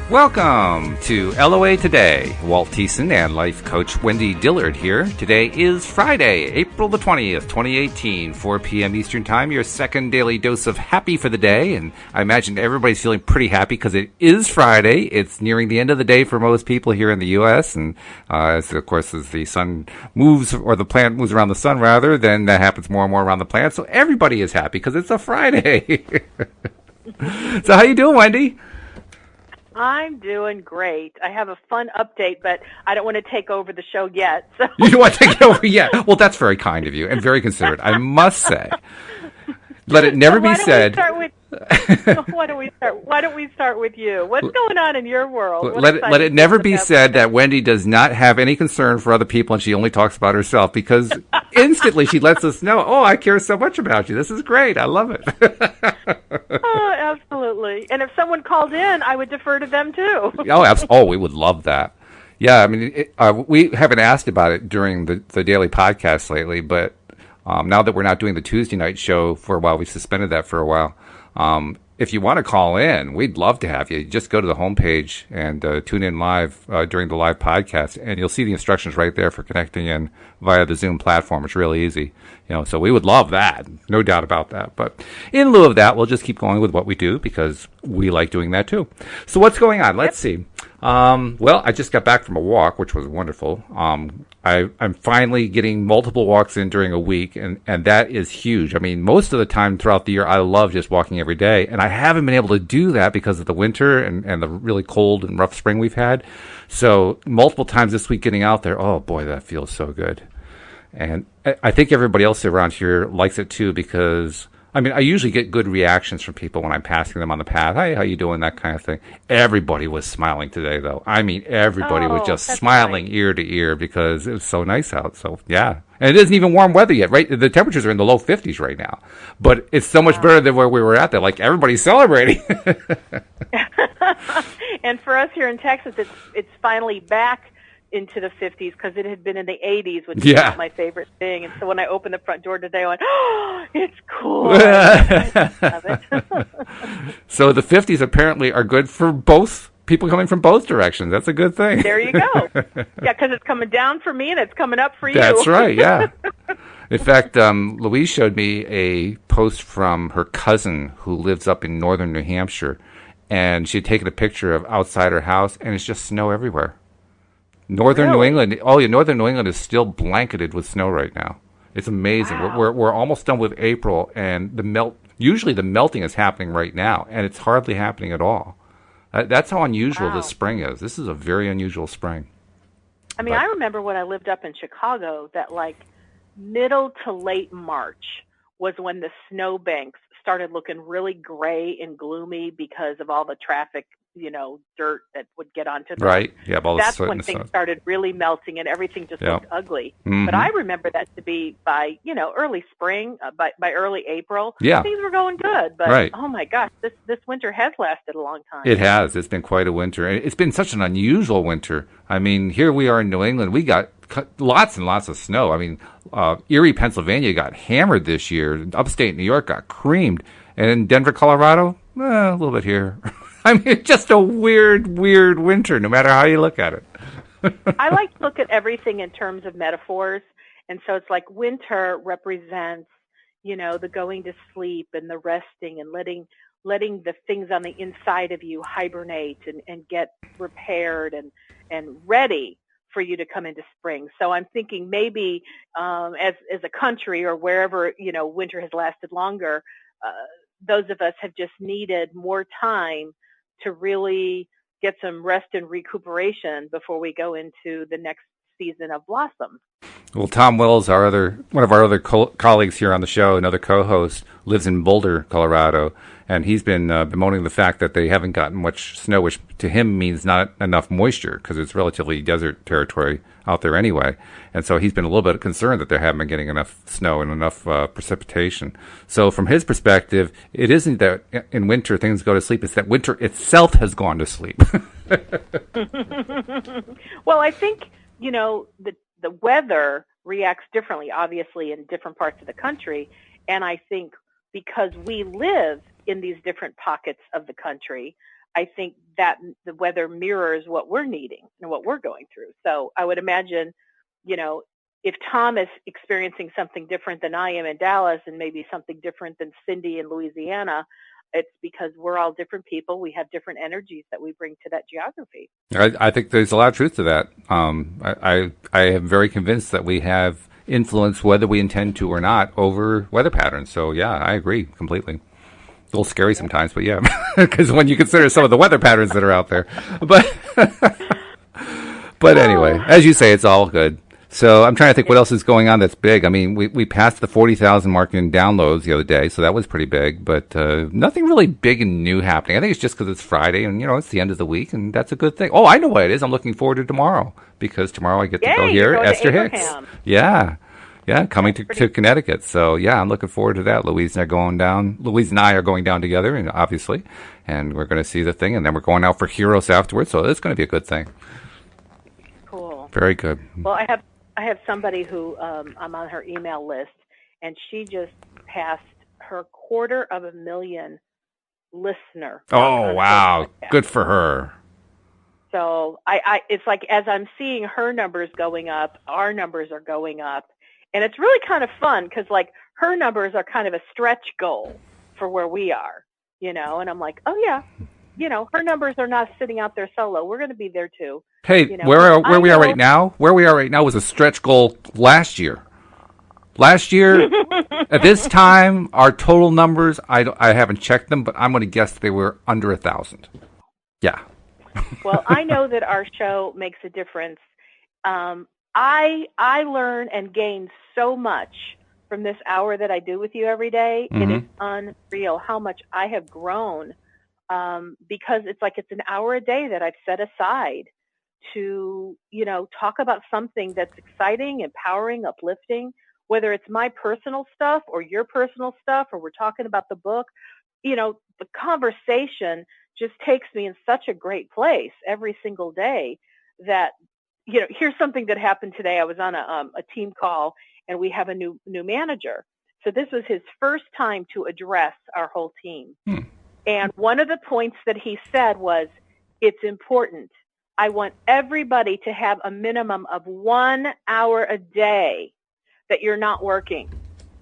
Welcome to LOA Today. Walt Thiessen and life coach Wendy Dillard here. Today is Friday, April the 20th, 2018, 4 p.m. Eastern Time, your second daily dose of happy for the day. And I imagine everybody's feeling pretty happy because it is Friday. It's nearing the end of the day for most people here in the U.S. And as the sun moves, or the planet moves around the sun rather, then that happens more and more around the planet. So everybody is happy because it's a Friday. So how you doing, Wendy? I'm doing great. I have a fun update, but I don't want to take over the show yet. So. You don't want to take it over yet? Well, that's very kind of you and very considerate, I must say. Let it never be said. Why don't we start with you? What's going on in your world? Let it never be said that Wendy does not have any concern for other people and she only talks about herself, because instantly she lets us know, oh, I care so much about you. This is great. I love it. Oh, absolutely. And if someone called in, I would defer to them too. Oh, we would love that. Yeah, I mean, we haven't asked about it during the daily podcast lately, but now that we're not doing the Tuesday night show for a while, we suspended that for a while. If you want to call in, we'd love to have you. Just go to the homepage and tune in live during the live podcast, and you'll see the instructions right there for connecting in via the Zoom platform. It's really easy, so we would love that, no doubt about that. But in lieu of that, we'll just keep going with what we do because we like doing that too. So what's going on? Let's see. Well, I just got back from a walk, which was wonderful. I'm finally getting multiple walks in during a week, and that is huge. I mean, most of the time throughout the year, I love just walking every day, and I haven't been able to do that because of the winter and the really cold and rough spring we've had. So multiple times this week getting out there, oh boy, that feels so good. And I think everybody else around here likes it too, because I mean, I usually get good reactions from people when I'm passing them on the path. Hey, how you doing? That kind of thing. Everybody was smiling today, though. I mean, everybody was just smiling ear to ear because it was so nice out. So, yeah. And it isn't even warm weather yet, right? The temperatures are in the low 50s right now. But it's so much better than where we were at there. Like, everybody's celebrating. And for us here in Texas, it's finally back into the 50s because it had been in the 80s, which is not my favorite thing. And so when I opened the front door today, I went, oh, it's cool. So the 50s apparently are good for both people coming from both directions. That's a good thing. There you go. Yeah, because it's coming down for me and it's coming up for you. That's right, yeah. In fact, Louise showed me a post from her cousin who lives up in northern New Hampshire, and she had taken a picture of outside her house, and it's just snow everywhere. Northern New England, northern New England is still blanketed with snow right now. It's amazing. Wow. We're almost done with April, and usually the melting is happening right now, and it's hardly happening at all. That's how unusual this spring is. This is a very unusual spring. I mean, I remember when I lived up in Chicago that like middle to late March was when the snowbanks started looking really gray and gloomy because of all the traffic, dirt that would get onto them. Right. Yeah. That's when things started really melting and everything just looked ugly. Mm-hmm. But I remember that to be by, early spring, by early April. Yeah. Things were going good. But oh my gosh, this winter has lasted a long time. It has. It's been quite a winter. It's been such an unusual winter. I mean, here we are in New England. We got lots and lots of snow. I mean, Erie, Pennsylvania got hammered this year. Upstate New York got creamed. And in Denver, Colorado, a little bit here. I mean, it's just a weird winter, no matter how you look at it. I like to look at everything in terms of metaphors. And so it's like winter represents, the going to sleep and the resting and letting the things on the inside of you hibernate and get repaired and ready for you to come into spring. So I'm thinking maybe as a country or wherever, winter has lasted longer, those of us have just needed more time to really get some rest and recuperation before we go into the next season of blossom. Well, Tom Wells, one of our other colleagues here on the show, another co-host, lives in Boulder, Colorado, and he's been bemoaning the fact that they haven't gotten much snow, which to him means not enough moisture because it's relatively desert territory out there anyway. And so he's been a little bit concerned that they haven't been getting enough snow and enough precipitation. So from his perspective, it isn't that in winter things go to sleep, it's that winter itself has gone to sleep. Well, I think, the weather reacts differently, obviously, in different parts of the country. And I think because we live in these different pockets of the country, I think that the weather mirrors what we're needing and what we're going through. So I would imagine, you know, if Tom is experiencing something different than I am in Dallas and maybe something different than Cindy in Louisiana, it's because we're all different people. We have different energies that we bring to that geography. I think there's a lot of truth to that. I am very convinced that we have influence, whether we intend to or not, over weather patterns. So, yeah, I agree completely. A little scary sometimes, but yeah, because when you consider some of the weather patterns that are out there. But anyway, as you say, it's all good. So I'm trying to think what else is going on that's big. I mean, we passed the 40,000 mark in downloads the other day, so that was pretty big. But nothing really big and new happening. I think it's just because it's Friday and, you know, it's the end of the week, and that's a good thing. Oh, I know what it is. I'm looking forward to tomorrow because tomorrow I get to go hear Esther Hicks. Yeah. Yeah, coming to Connecticut. So, yeah, I'm looking forward to that. Louise and I are going down together, and obviously, and we're going to see the thing, and then we're going out for Heroes afterwards, so it's going to be a good thing. Cool. Very good. Well, I have somebody who I'm on her email list, and she just passed her 250,000 listener. Oh, wow. Good for her. So it's like as I'm seeing her numbers going up, our numbers are going up. And it's really kind of fun because, like, her numbers are kind of a stretch goal for where we are, you know. And I'm like, oh, yeah, you know, her numbers are not sitting out there solo. We're going to be there, too. Hey, you know? where we are right now was a stretch goal last year. Last year, at this time, our total numbers, I haven't checked them, but I'm going to guess they were under 1,000. Yeah. Well, I know that our show makes a difference. I learn and gain so much from this hour that I do with you every day. Mm-hmm. It is unreal how much I have grown because it's like it's an hour a day that I've set aside to, you know, talk about something that's exciting, empowering, uplifting, whether it's my personal stuff or your personal stuff or we're talking about the book. You know, the conversation just takes me in such a great place every single day that, you know, here's something that happened today. I was on a team call, and we have a new manager. So this was his first time to address our whole team. And one of the points that he said was, it's important. I want everybody to have a minimum of 1 hour a day that you're not working.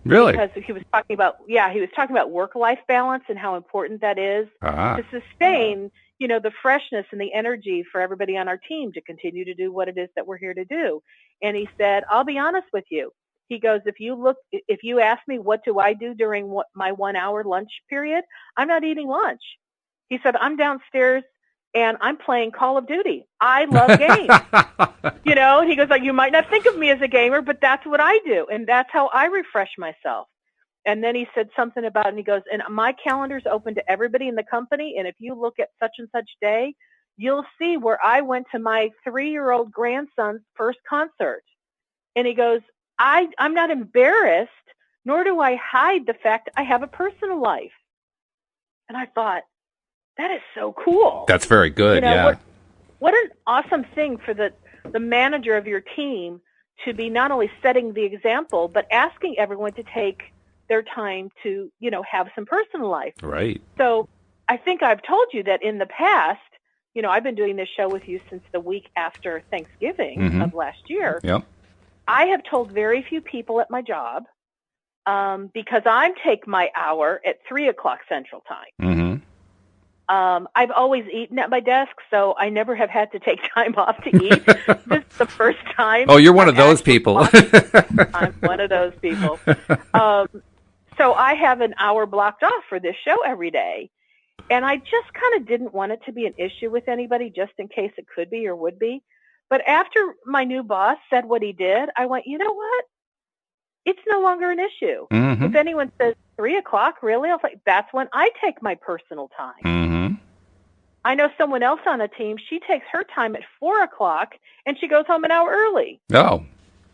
Really? Because he was talking about work-life balance and how important that is to sustain, you know, the freshness and the energy for everybody on our team to continue to do what it is that we're here to do. And he said, I'll be honest with you. He goes, if you ask me what do I do during my 1 hour lunch period, I'm not eating lunch. He said, I'm downstairs and I'm playing Call of Duty. I love games. You know, he goes, like, you might not think of me as a gamer, but that's what I do. And that's how I refresh myself. And then he said something about, and he goes, and my calendar's open to everybody in the company. And if you look at such and such day, you'll see where I went to my 3-year-old grandson's first concert. And he goes, I'm not embarrassed, nor do I hide the fact I have a personal life. And I thought, that is so cool. That's very good, you know, yeah. What an awesome thing for the manager of your team to be not only setting the example, but asking everyone to take their time to, you know, have some personal life. Right. So I think I've told you that in the past, you know, I've been doing this show with you since the week after Thanksgiving of last year. Yep. I have told very few people at my job because I take my hour at 3 o'clock Central Time. I've always eaten at my desk, so I never have had to take time off to eat. This is the first time. Oh, you're one of those people. I'm one of those people. So I have an hour blocked off for this show every day. And I just kind of didn't want it to be an issue with anybody just in case it could be or would be. But after my new boss said what he did, I went, you know what? It's no longer an issue. If anyone says 3 o'clock, really? I was like, that's when I take my personal time. I know someone else on a team, she takes her time at 4 o'clock and she goes home an hour early. Oh.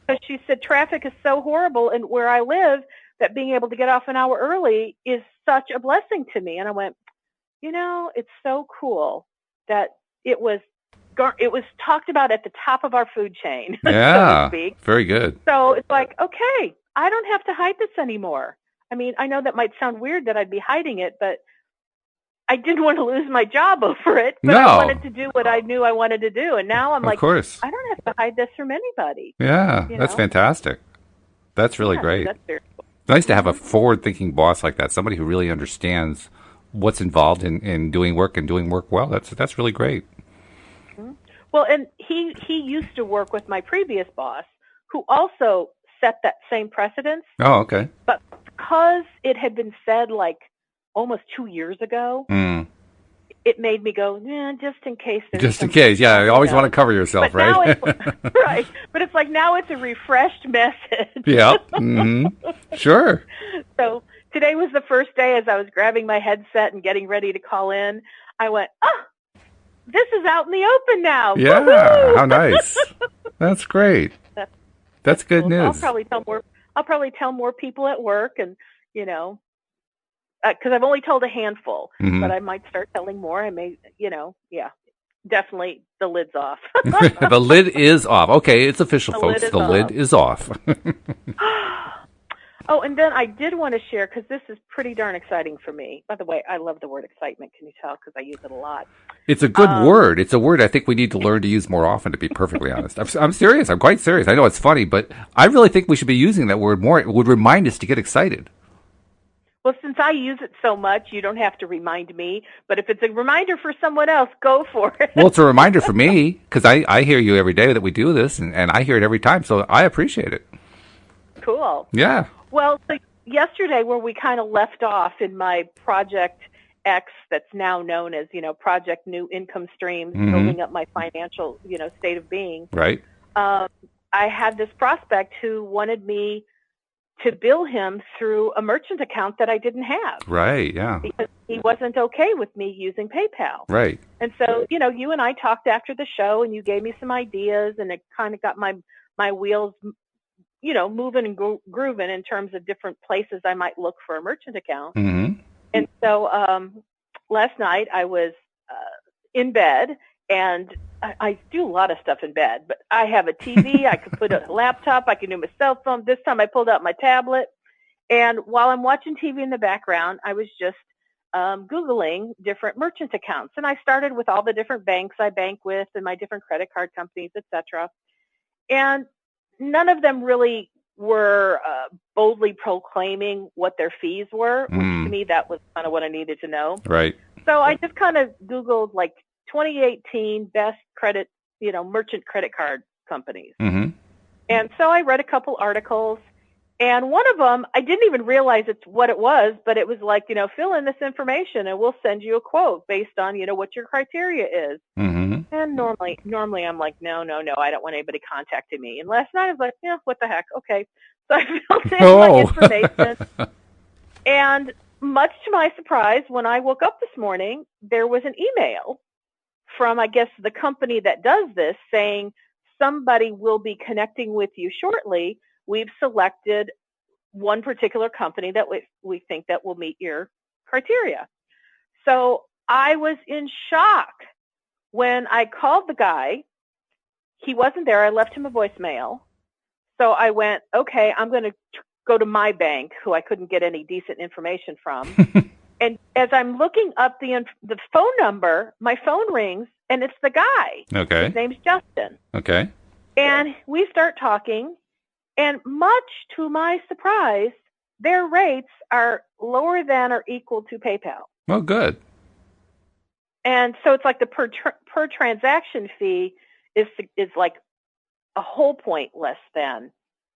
Because she said traffic is so horrible and where I live that being able to get off an hour early is such a blessing to me. And I went, you know, it's so cool that it was talked about at the top of our food chain, yeah, so to speak. Very good. So it's like, okay, I don't have to hide this anymore. I mean, I know that might sound weird that I'd be hiding it, but I didn't want to lose my job over it, but No. I wanted to do what I knew I wanted to do. And now I'm Of like, course. I don't have to hide this from anybody. Yeah, You that's know? fantastic. That's really Yeah, so great. that's very cool. It's nice to have a forward-thinking boss like that, somebody who really understands what's involved in doing work and doing work well. That's really great. Mhm. Well, and he used to work with my previous boss, who also set that same precedence. Oh, okay. But because it had been said like almost 2 years ago, Mm. it made me go, yeah, just in case there's Just in some, case, yeah. You always know. want to cover yourself, But now right? it's right. But it's like now it's a refreshed message. Yep. Mm-hmm. Sure. So today was the first day as I was grabbing my headset and getting ready to call in. I went, oh, this is out in the open now. Yeah. Woo-hoo! How nice. That's great. That's good cool. So news. I'll probably tell more people at work, and because I've only told a handful, Mm-hmm. but I might start telling more. I may, yeah, definitely the lid's off. The lid is off. Okay, it's official, The folks. lid is The lid off. is off. Oh, and then I did want to share, because this is pretty darn exciting for me. By the way, I love the word excitement. Can you tell? Because I use it a lot. It's a good word. It's a word I think we need to learn to use more often, to be perfectly honest. I'm serious. I'm quite serious. I know it's funny, but I really think we should be using that word more. It would remind us to get excited. Well, since I use it so much, you don't have to remind me. But if it's a reminder for someone else, go for it. Well, it's a reminder for me, because I hear you every day that we do this, and I hear it every time, so I appreciate it. Cool. Yeah. Well, so yesterday, where we kind of left off in my Project X, that's now known as, Project New Income Streams, Mm-hmm. building up my financial, state of being. Right. I had this prospect who wanted me to bill him through a merchant account that I didn't have. Right, yeah. Because he wasn't okay with me using PayPal. Right. And so, you and I talked after the show, and you gave me some ideas, and it kind of got my wheels, moving and grooving in terms of different places I might look for a merchant account. Mm-hmm. And so last night I was in bed, and I do a lot of stuff in bed, but I have a TV, I could put a laptop, I can do my cell phone. This time I pulled out my tablet, and while I'm watching TV in the background, I was just Googling different merchant accounts. And I started with all the different banks I bank with and my different credit card companies, etc. And none of them really were boldly proclaiming what their fees were, which to me, that was kind of what I needed to know. Right. So I just kind of Googled like 2018 best credit, merchant credit card companies. Mm-hmm. And so I read a couple articles, and one of them, I didn't even realize it's what it was, but it was like, fill in this information and we'll send you a quote based on, what your criteria is. Mm-hmm. And normally I'm like, no, I don't want anybody contacting me. And last night I was like, yeah, what the heck? Okay. So I filled in my information. And much to my surprise, when I woke up this morning, there was an email from, I guess, the company that does this saying somebody will be connecting with you shortly. We've selected one particular company that we think that will meet your criteria. So I was in shock when I called the guy. He wasn't there. I left him a voicemail. So I went, okay, I'm going to go to my bank, who I couldn't get any decent information from. And as I'm looking up the phone number, my phone rings, and it's the guy. Okay. His name's Justin. Okay. And we start talking, and much to my surprise, their rates are lower than or equal to PayPal. Oh, good. And so it's like the per transaction fee is like a whole point less than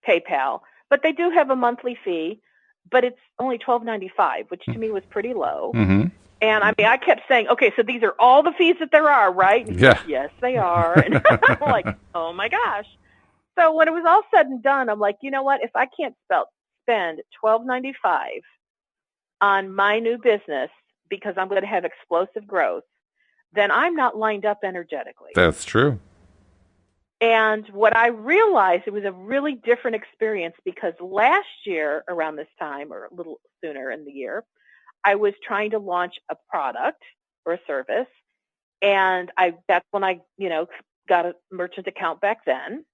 PayPal. But they do have a monthly fee, but it's only $12.95, which to me was pretty low. Mm-hmm. And I kept saying, okay, so these are all the fees that there are, right? And Yeah. yes, they are. And I'm like, oh my gosh. So when it was all said and done, I'm like, you know what? If I can't spend $12.95 on my new business because I'm going to have explosive growth, then I'm not lined up energetically. That's true. And what I realized, it was a really different experience, because last year around this time, or a little sooner in the year, I was trying to launch a product or a service. And that's when I, got a merchant account back then.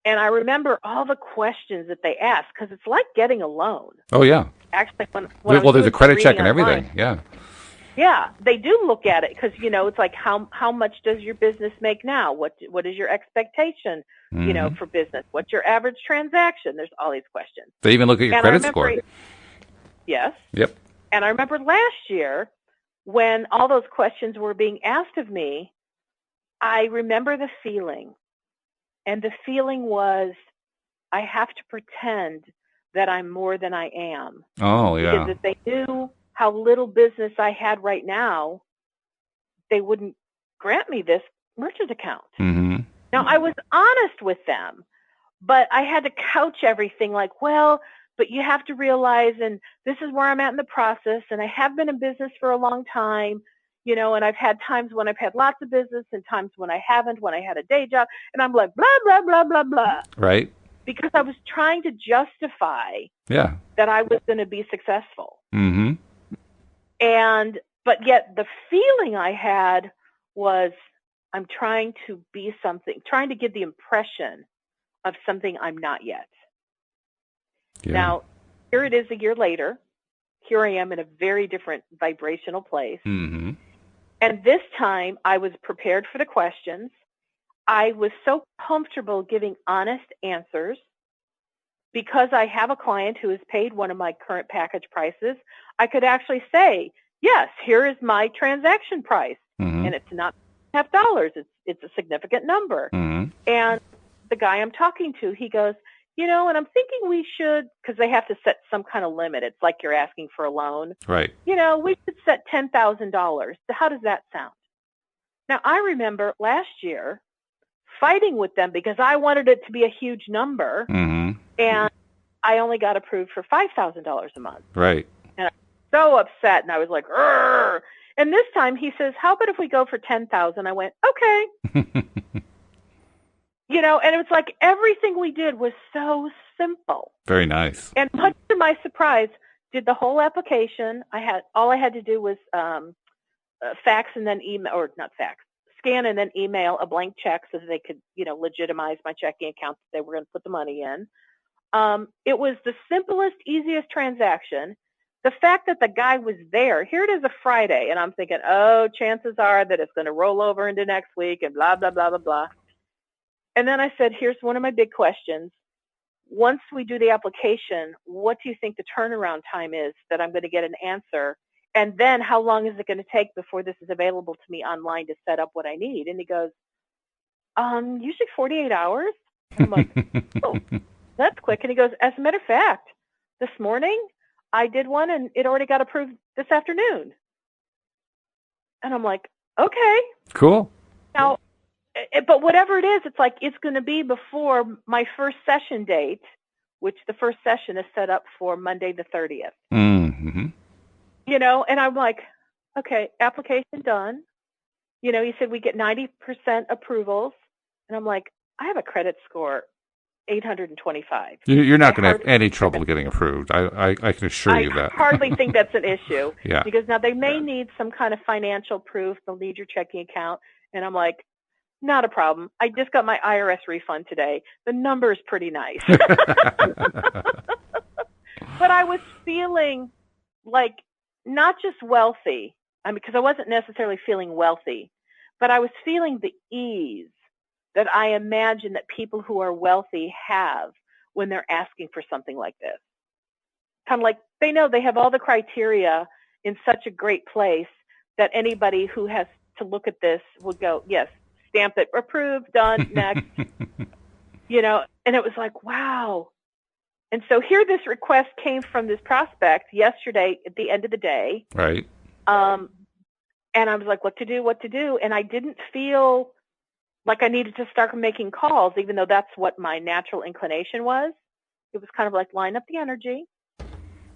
And I remember all the questions that they asked, because it's like getting a loan. Oh, yeah. Actually, Well, there's a credit check and everything. Yeah. Yeah, they do look at it because, it's like how much does your business make now? What is your expectation, for business? What's your average transaction? There's all these questions. They even look at your And I credit remember, score. yes. Yep. And I remember last year when all those questions were being asked of me, I remember the feeling. And the feeling was I have to pretend that I'm more than I am. Oh, yeah. Because if they knew how little business I had right now, they wouldn't grant me this merchant account. Mm-hmm. Now, I was honest with them, but I had to couch everything like, well, but you have to realize, and this is where I'm at in the process, and I have been in business for a long time, and I've had times when I've had lots of business and times when I haven't, when I had a day job, and I'm like, blah, blah, blah, blah, blah. Right. Because I was trying to justify Yeah. that I was going to be successful. Mm-hmm. But yet the feeling I had was I'm trying to be something, trying to give the impression of something I'm not yet. Yeah. Now, here it is a year later. Here I am in a very different vibrational place. Mm-hmm. And this time I was prepared for the questions. I was so comfortable giving honest answers because I have a client who has paid one of my current package prices. I could actually say, yes, here is my transaction price. Mm-hmm. And it's not $half. It's a significant number. Mm-hmm. And the guy I'm talking to, he goes, and I'm thinking we should, because they have to set some kind of limit. It's like you're asking for a loan. Right. We should set $10,000. How does that sound? Now, I remember last year fighting with them because I wanted it to be a huge number. Mm-hmm. And I only got approved for $5,000 a month. Right. And I was so upset, and I was like, "Urgh." And this time he says, how about if we go for 10,000? I went, okay. And it was like everything we did was so simple. Very nice. And much to my surprise, did the whole application. All I had to do was fax and then email, or not fax, scan and then email a blank check so that they could, legitimize my checking account that they were going to put the money in. It was the simplest, easiest transaction. The fact that the guy was there, here it is a Friday, and I'm thinking, oh, chances are that it's going to roll over into next week and blah, blah, blah, blah, blah. And then I said, here's one of my big questions. Once we do the application, what do you think the turnaround time is that I'm going to get an answer? And then how long is it going to take before this is available to me online to set up what I need? And he goes, usually 48 hours. And I'm like, oh, that's quick. And he goes, as a matter of fact, this morning I did one and it already got approved this afternoon. And I'm like, okay. Cool. Now, but whatever it is, it's like it's going to be before my first session date, which the first session is set up for Monday the 30th. Mm-hmm. And I'm like, okay, application done. He said we get 90% approvals. And I'm like, I have a credit score 825. You're not going to have any trouble getting approved. I can assure you that. I hardly think that's an issue. Yeah. Because now they may need some kind of financial proof. They'll need your checking account. And I'm like, not a problem. I just got my IRS refund today. The number is pretty nice. But I was feeling like not just wealthy. Because I wasn't necessarily feeling wealthy, but I was feeling the ease that I imagine that people who are wealthy have when they're asking for something like this. Kind of like they know they have all the criteria in such a great place that anybody who has to look at this would go, yes, stamp it, approved, done, next. And it was like, wow. And so here this request came from this prospect yesterday at the end of the day. Right. And I was like, what to do? And I didn't feel like I needed to start making calls, even though that's what my natural inclination was. It was kind of like line up the energy.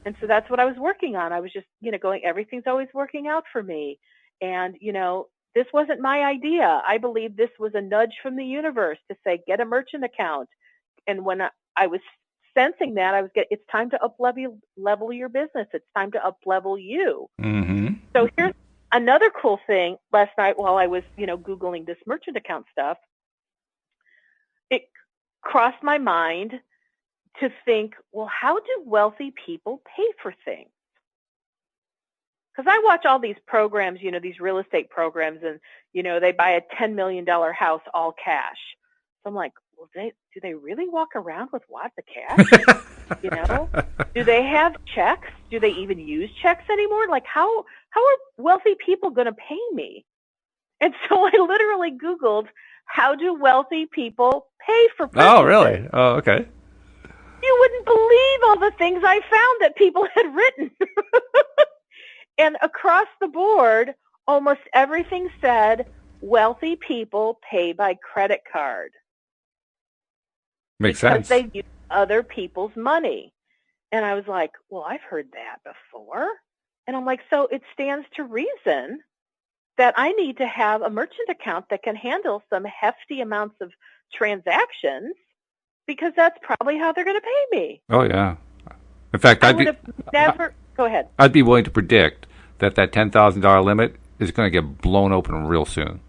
And so that's what I was working on. I was just, going, everything's always working out for me. And, this wasn't my idea. I believe this was a nudge from the universe to say, get a merchant account. And when I was sensing that, it's time to level your business. It's time to up-level you. Mm-hmm. So here's another cool thing. Last night while I was, Googling this merchant account stuff, it crossed my mind to think, well, how do wealthy people pay for things? because I watch all these programs, these real estate programs, and, they buy a $10 million house all cash. So I'm like, well, do they really walk around with wads of cash? Do they have checks? Do they even use checks anymore? Like, how are wealthy people going to pay me? And so I literally Googled, how do wealthy people pay for purchases? Oh, really? Oh, okay. You wouldn't believe all the things I found that people had written. And across the board, almost everything said, wealthy people pay by credit card. Makes sense. Because they use other people's money. And I was like, well, I've heard that before. And I'm like, so it stands to reason that I need to have a merchant account that can handle some hefty amounts of transactions, because that's probably how they're going to pay me. Oh, yeah. In fact, Go ahead. I'd be willing to predict that $10,000 limit is going to get blown open real soon.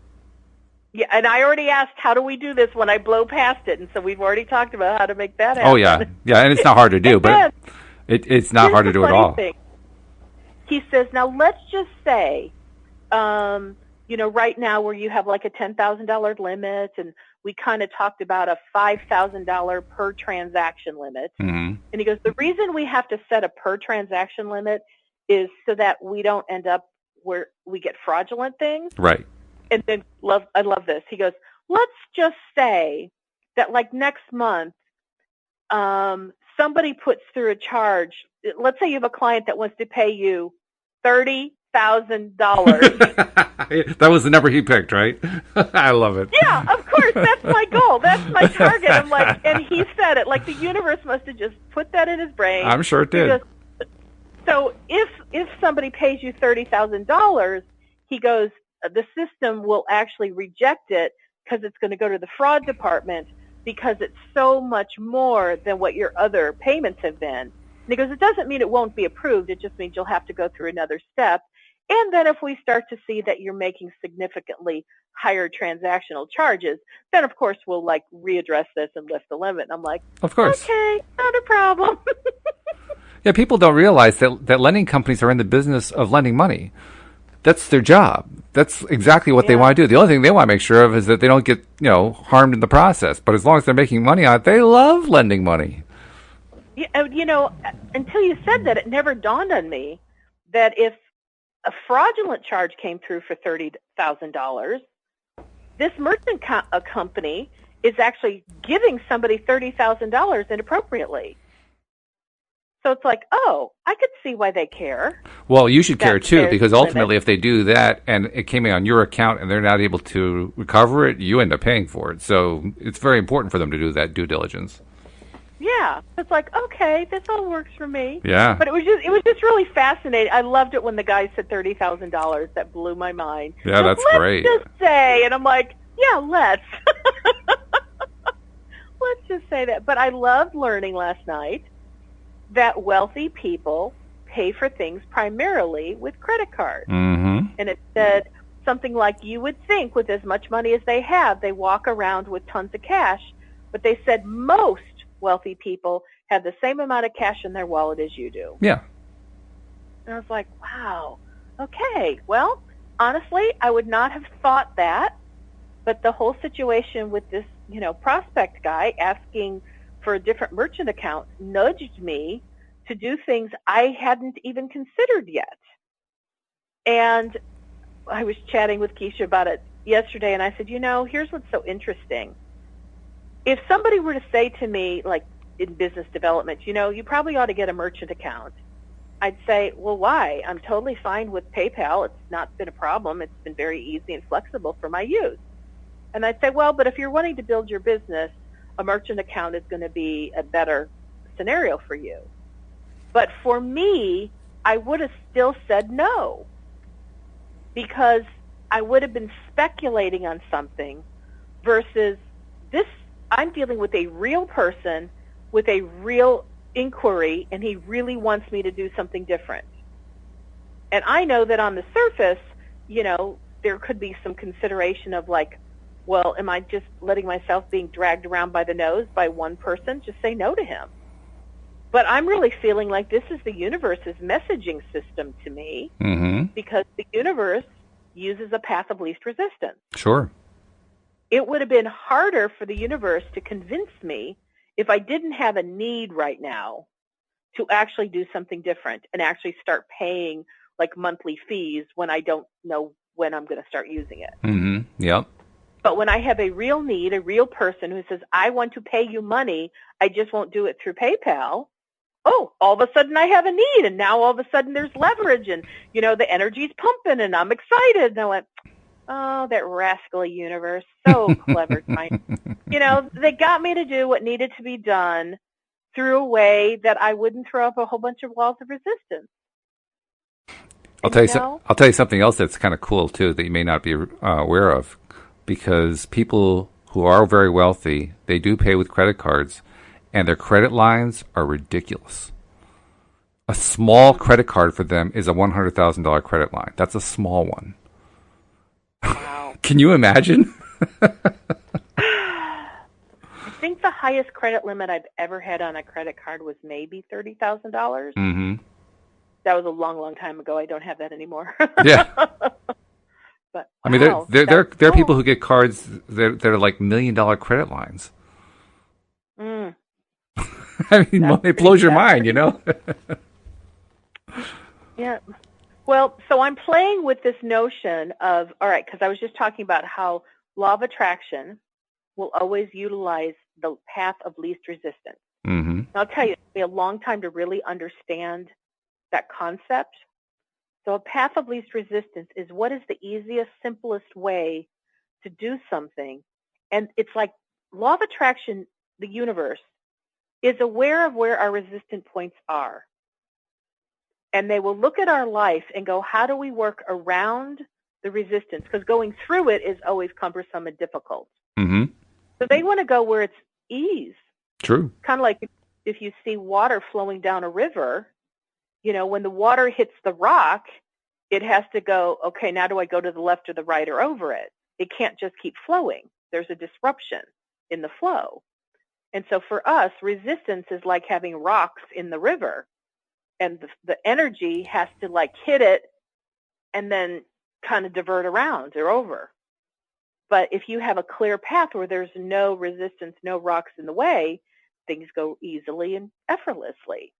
Yeah, and I already asked, how do we do this when I blow past it? And so we've already talked about how to make that happen. Oh, yeah. Yeah, and it's not hard to do, but it's not hard to do at all. Thing. He says, now let's just say, right now where you have like a $10,000 limit, and we kind of talked about a $5,000 per transaction limit. Mm-hmm. And he goes, the reason we have to set a per transaction limit is so that we don't end up where we get fraudulent things. Right. And then I love this. He goes, let's just say that like next month, somebody puts through a charge. Let's say you have a client that wants to pay you $30,000. That was the number he picked, right? I love it. Yeah, of course. That's my goal. That's my target. I'm like, and he said it, like the universe must have just put that in his brain. I'm sure it did. So if somebody pays you $30,000, he goes, the system will actually reject it because it's going to go to the fraud department because it's so much more than what your other payments have been. And he goes, it doesn't mean it won't be approved. It just means you'll have to go through another step. And then if we start to see that you're making significantly higher transactional charges, then of course we'll like readdress this and lift the limit. And I'm like, of course. Okay, not a problem. Yeah, people don't realize that lending companies are in the business of lending money. That's their job. That's exactly what they want to do. The only thing they want to make sure of is that they don't get, harmed in the process. But as long as they're making money on it, they love lending money. Yeah, until you said that, it never dawned on me that if a fraudulent charge came through for $30,000, this merchant company is actually giving somebody $30,000 inappropriately. So it's like, oh, I could see why they care. Well, you should care too, because ultimately if they do that and it came in on your account and they're not able to recover it, you end up paying for it. So it's very important for them to do that due diligence. Yeah. It's like, okay, this all works for me. Yeah. But it was just really fascinating. I loved it when the guy said $30,000. That blew my mind. Yeah, that's great. Let's just say, and I'm like, yeah, let's. Let's just say that. But I loved learning last night that wealthy people pay for things primarily with credit cards. Mm-hmm. And it said something like, you would think with as much money as they have, they walk around with tons of cash. But they said most wealthy people have the same amount of cash in their wallet as you do. Yeah. And I was like, wow, okay. Well, honestly, I would not have thought that. But the whole situation with this, prospect guy asking for a different merchant account nudged me to do things I hadn't even considered yet. And I was chatting with Keisha about it yesterday, and I said, here's what's so interesting. If somebody were to say to me, like in business development, you probably ought to get a merchant account, I'd say, well, why? I'm totally fine with PayPal. It's not been a problem. It's been very easy and flexible for my use. And I'd say, well, but if you're wanting to build your business, a merchant account is going to be a better scenario for you. But for me, I would have still said no, because I would have been speculating on something versus this. I'm dealing with a real person with a real inquiry, and he really wants me to do something different. And I know that on the surface, there could be some consideration of like, well, am I just letting myself being dragged around by the nose by one person? Just say no to him. But I'm really feeling like this is the universe's messaging system to me, because the universe uses a path of least resistance. Sure. It would have been harder for the universe to convince me if I didn't have a need right now to actually do something different and actually start paying like monthly fees when I don't know when I'm going to start using it. Yep. But when I have a real need, a real person who says, I want to pay you money, I just won't do it through PayPal. Oh, all of a sudden I have a need, and now all of a sudden there's leverage, and, you know, the energy's pumping, and I'm excited. And I went, oh, that rascally universe, so clever. You know, they got me to do what needed to be done through a way that I wouldn't throw up a whole bunch of walls of resistance. I'll tell you something else that's kind of cool, too, that you may not be aware of, because people who are very wealthy, they do pay with credit cards, and their credit lines are ridiculous. A small credit card for them is a $100,000 credit line. That's a small one. Wow. Can you imagine? I think the highest credit limit I've ever had on a credit card was maybe $30,000. That was a long, long time ago. I don't have that anymore. Yeah. But I mean, there are people who get cards that are like $1 million credit lines. I mean, it blows your mind, you know? Yeah. Well, so I'm playing with this notion of, all right, because I was just talking about how law of attraction will always utilize the path of least resistance. And I'll tell you, it took me a long time to really understand that concept. So a path of least resistance is what is the easiest, simplest way to do something. And it's like law of attraction, the universe, is aware of where our resistant points are. And they will look at our life and go, how do we work around the resistance? Because going through it is always cumbersome and difficult. So they want to go where it's ease. True. Kind of like if you see water flowing down a river, you know, when the water hits the rock, it has to go, okay, now do I go to the left or the right or over it? It can't just keep flowing. There's a disruption in the flow. And so for us, resistance is like having rocks in the river, and the energy has to like hit it and then kind of divert around or over. But if you have a clear path where there's no resistance, no rocks in the way, things go easily and effortlessly.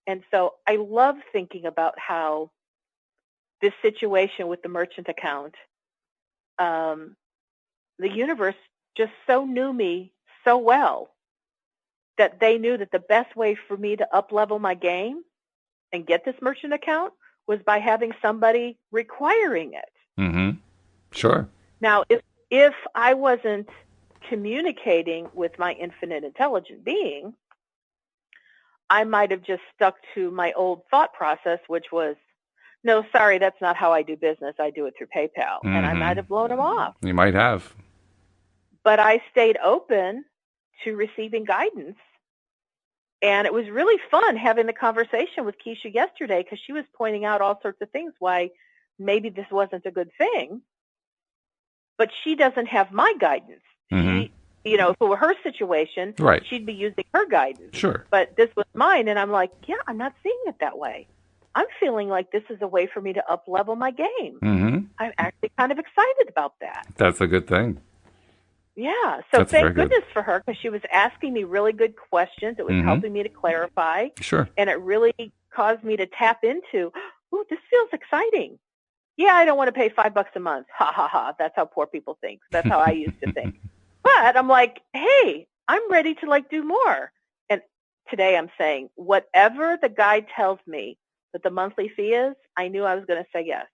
And so I love thinking about how this situation with the merchant account, the universe just so knew me so well that they knew that the best way for me to up-level my game and get this merchant account was by having somebody requiring it. Sure. Now, if I wasn't communicating with my infinite intelligent being, I might have just stuck to my old thought process, which was, no, sorry, that's not how I do business. I do it through PayPal. And I might have blown them off. You might have. But I stayed open to receiving guidance. And it was really fun having the conversation with Keisha yesterday, because she was pointing out all sorts of things why maybe this wasn't a good thing. But she doesn't have my guidance. She, you know, if it were her situation, she'd be using her guidance. Sure. But this was mine, and I'm like, yeah, I'm not seeing it that way. I'm feeling like this is a way for me to up-level my game. I'm actually kind of excited about that. That's a good thing. Yeah, so thank goodness for her, because she was asking me really good questions. It was helping me to clarify. Sure. And it really caused me to tap into, oh, this feels exciting. Yeah, I don't want to pay $5 a month. Ha, ha, ha. That's how poor people think. That's how I used to think. But I'm like, hey, I'm ready to like do more. And today I'm saying, whatever the guide tells me that the monthly fee is, I knew I was going to say yes.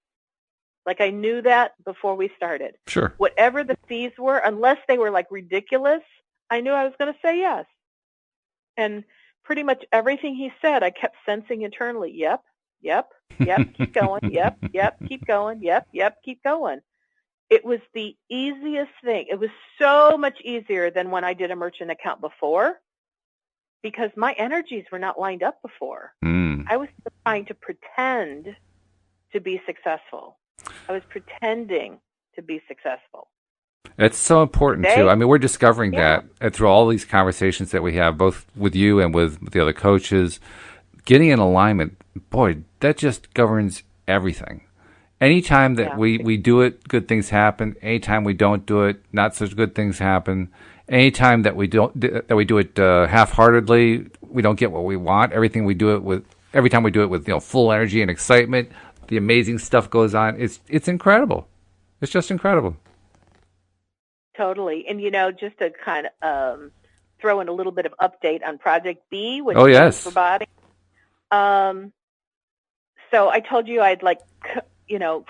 Like I knew that before we started. Sure. Whatever the fees were, unless they were like ridiculous, I knew I was going to say yes. And pretty much everything he said, I kept sensing internally, yep, keep going, yep, keep going, yep, keep going. It was the easiest thing. It was so much easier than when I did a merchant account before, because my energies were not lined up before. I was trying to pretend to be successful. I was pretending to be successful. It's so important too. I mean, we're discovering Yeah. that through all these conversations that we have, both with you and with the other coaches, getting in alignment, boy, that just governs everything. Anytime that Yeah. we do it, good things happen. Anytime we don't do it, not such good things happen. Anytime that we do it half-heartedly, we don't get what we want. Every time we do it with full energy and excitement, the amazing stuff goes on. It's incredible. It's just incredible. Totally. And, just to kind of throw in a little bit of update on Project B, which Oh stands for yes, body. So I told you I'd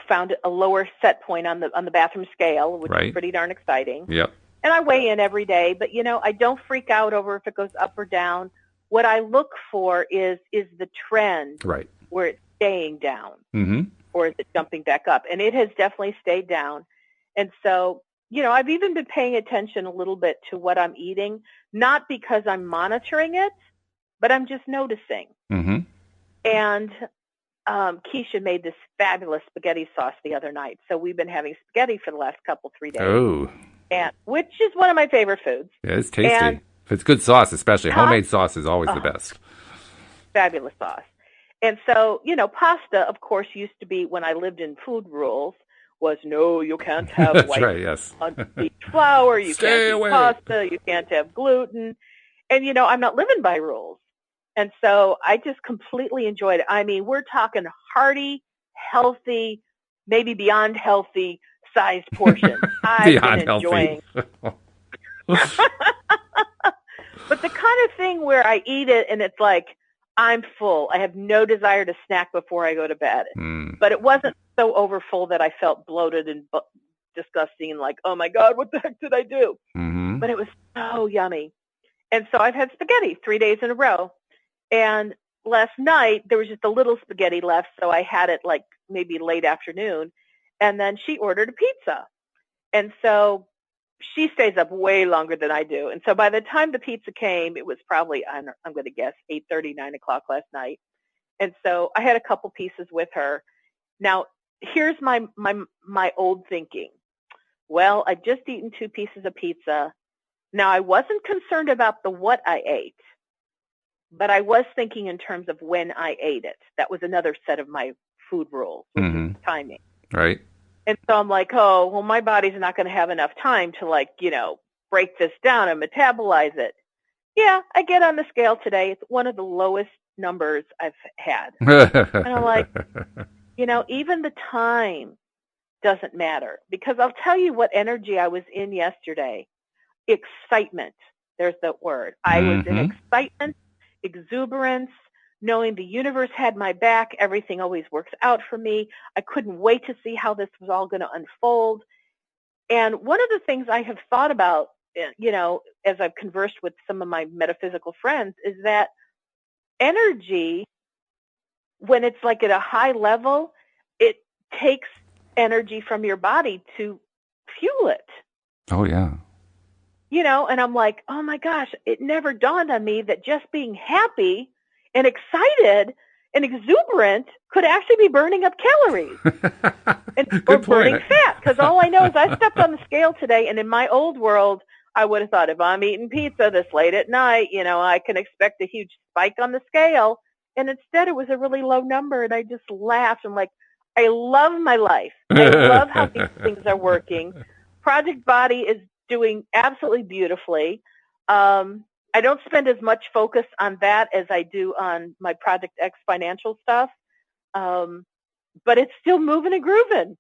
found a lower set point on the bathroom scale, which right. is pretty darn exciting. Yep. And I weigh in every day, but I don't freak out over if it goes up or down. What I look for is the trend, Right. where it's staying down, Mm-hmm. or is it jumping back up? And it has definitely stayed down. And so, I've even been paying attention a little bit to what I'm eating, not because I'm monitoring it, but I'm just noticing. Mm-hmm. And Keisha made this fabulous spaghetti sauce the other night. So we've been having spaghetti for the last 3 days. Oh. And which is one of my favorite foods. Yeah, it's tasty. And if it's good sauce, especially homemade sauce is always the best. Fabulous sauce. And so, pasta, of course, used to be, when I lived in food rules, was no, you can't have That's white right, yes. unwheat flour, you Stay can't away. eat pasta, you can't have gluten. And, I'm not living by rules. And so I just completely enjoyed it. I mean, we're talking hearty, healthy, maybe beyond healthy sized portions. I've been enjoying. But the kind of thing where I eat it and it's like, I'm full. I have no desire to snack before I go to bed. But it wasn't so overfull that I felt bloated and disgusting and like, oh my God, what the heck did I do? Mm-hmm. But it was so yummy. And so I've had spaghetti 3 days in a row. And last night there was just a little spaghetti left, so I had it like maybe late afternoon. And then she ordered a pizza. And so she stays up way longer than I do. And so by the time the pizza came, it was probably, I'm going to guess, 8:30, 9 o'clock last night. And so I had a couple pieces with her. Now, here's my old thinking. Well, I've just eaten 2 pieces of pizza. Now, I wasn't concerned about what I ate, but I was thinking in terms of when I ate it. That was another set of my food rules, which is timing. Right. And so I'm like, oh, well, my body's not going to have enough time to break this down and metabolize it. Yeah, I get on the scale today. It's one of the lowest numbers I've had. And I'm like, even the time doesn't matter, because I'll tell you what energy I was in yesterday. Excitement. There's the word. I was in excitement, exuberance, knowing the universe had my back. Everything always works out for me. I couldn't wait to see how this was all going to unfold. And one of the things I have thought about, as I've conversed with some of my metaphysical friends, is that energy, when it's like at a high level, it takes energy from your body to fuel it. Oh, yeah. And I'm like, oh my gosh, it never dawned on me that just being happy and excited and exuberant could actually be burning up calories or burning fat. Because all I know is I stepped on the scale today, and in my old world, I would have thought, if I'm eating pizza this late at night, I can expect a huge spike on the scale. And instead, it was a really low number, and I just laughed. I'm like, I love my life. I love how these things are working. Project Body is doing absolutely beautifully. I don't spend as much focus on that as I do on my Project X financial stuff. But it's still moving and grooving,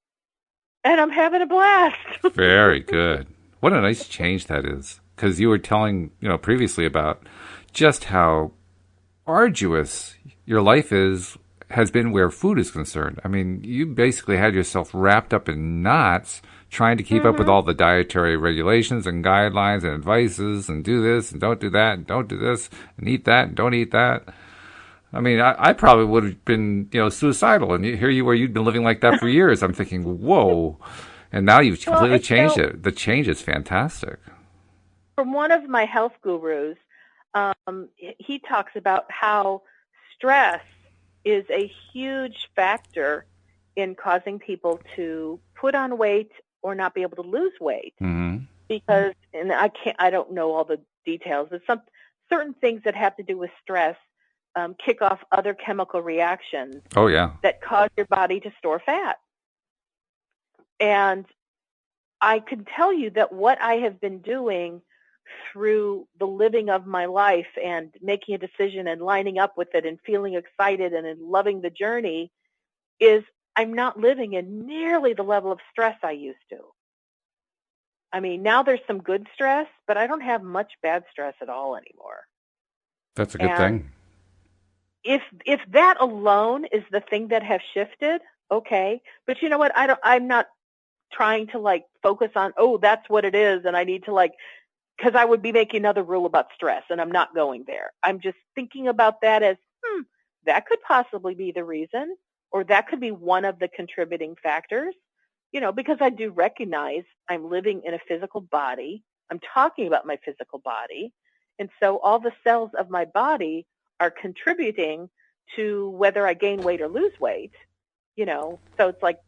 and I'm having a blast. Very good. What a nice change that is. Because you were telling, previously about just how arduous your life has been where food is concerned. I mean, you basically had yourself wrapped up in knots trying to keep up with all the dietary regulations and guidelines and advices, and do this and don't do that and don't do this and eat that and don't eat that. I mean, I probably would have been, suicidal. And here you were, you'd been living like that for years. I'm thinking, whoa. And now you've completely changed it. The change is fantastic. From one of my health gurus, he talks about how stress is a huge factor in causing people to put on weight or not be able to lose weight. Mm-hmm. Because, and I don't know all the details, but certain things that have to do with stress kick off other chemical reactions Oh, yeah. that cause your body to store fat. And I can tell you that what I have been doing through the living of my life and making a decision and lining up with it and feeling excited and loving the journey is I'm not living in nearly the level of stress I used to. I mean, now there's some good stress, but I don't have much bad stress at all anymore. That's a good thing. If that alone is the thing that has shifted, okay. But you know what? I'm not trying to like focus on, oh, that's what it is, and I need to like, because I would be making another rule about stress, and I'm not going there. I'm just thinking about that as, that could possibly be the reason, or that could be one of the contributing factors, you know, because I do recognize I'm living in a physical body. I'm talking about my physical body. And so all the cells of my body are contributing to whether I gain weight or lose weight, you know. So it's like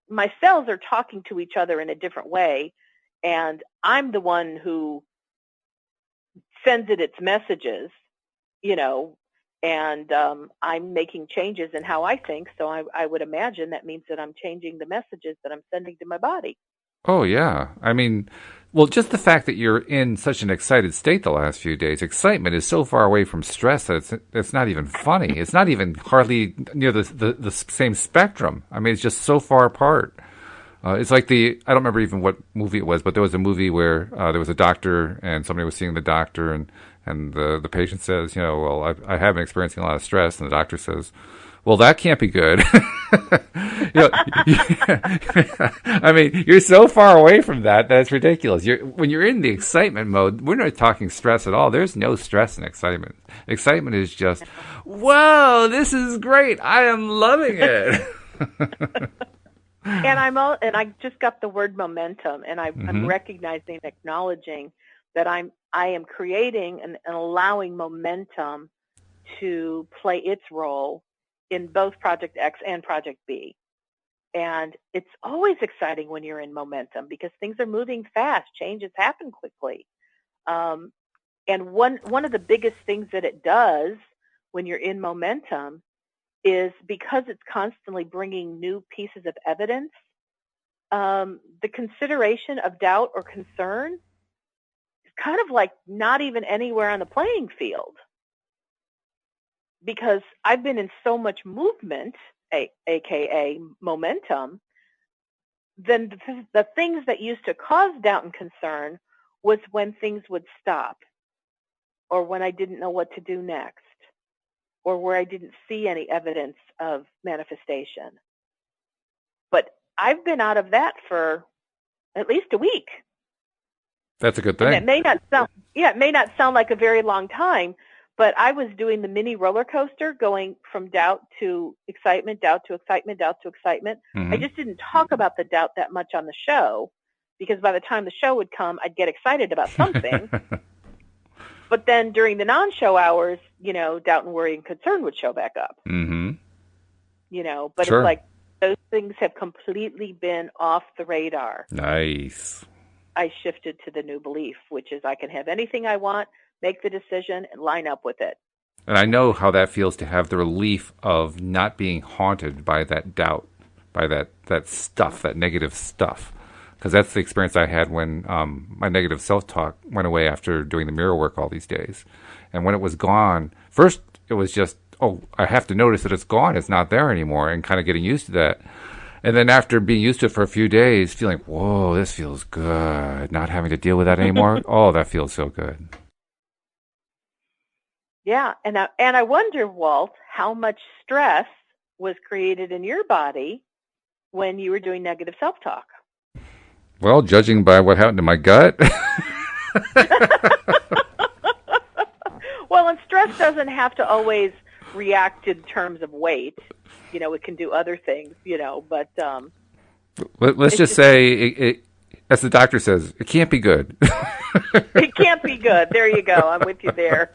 my cells are talking to each other in a different way, and I'm the one who sends it its messages, you know, and I'm making changes in how I think. So I would imagine that means that I'm changing the messages that I'm sending to my body. Oh, yeah. I mean, well, just the fact that you're in such an excited state the last few days, excitement is so far away from stress that it's not even funny. It's not even hardly near the same spectrum. I mean, it's just so far apart. It's like I don't remember even what movie it was, but there was a movie where there was a doctor and somebody was seeing the doctor, and the patient says, you know, well, I have been experiencing a lot of stress, and the doctor says, well, that can't be good. You know, I mean, you're so far away from that it's ridiculous. When you're in the excitement mode, we're not talking stress at all. There's no stress in excitement. Excitement is just, whoa, this is great. I am loving it. And I just got the word momentum, and I'm recognizing and acknowledging that I am creating and allowing momentum to play its role in both Project X and Project B. And it's always exciting when you're in momentum because things are moving fast. Changes happen quickly. And one of the biggest things that it does when you're in momentum is because it's constantly bringing new pieces of evidence, the consideration of doubt or concern is kind of like not even anywhere on the playing field. Because I've been in so much movement, aka momentum, then the things that used to cause doubt and concern was when things would stop, or when I didn't know what to do next, or where I didn't see any evidence of manifestation. But I've been out of that for at least a week. That's a good thing. And it may not sound like a very long time, but I was doing the mini roller coaster going from doubt to excitement, doubt to excitement, doubt to excitement. I just didn't talk about the doubt that much on the show because by the time the show would come, I'd get excited about something. But then during the non-show hours, you know, doubt and worry and concern would show back up. You know, but Sure. It's like those things have completely been off the radar. Nice. I shifted to the new belief, which is I can have anything I want, make the decision, and line up with it. And I know how that feels to have the relief of not being haunted by that doubt, by that stuff, that negative stuff. Because that's the experience I had when my negative self-talk went away after doing the mirror work all these days. And when it was gone, first it was just, oh, I have to notice that it's gone. It's not there anymore, and kind of getting used to that. And then after being used to it for a few days, feeling, whoa, this feels good. Not having to deal with that anymore. Oh, that feels so good. Yeah, and I wonder, Walt, how much stress was created in your body when you were doing negative self-talk? Well, judging by what happened to my gut. Well, and stress doesn't have to always react in terms of weight. You know, it can do other things, you know, but... Let's just say, as the doctor says, it can't be good. It can't be good. There you go. I'm with you there.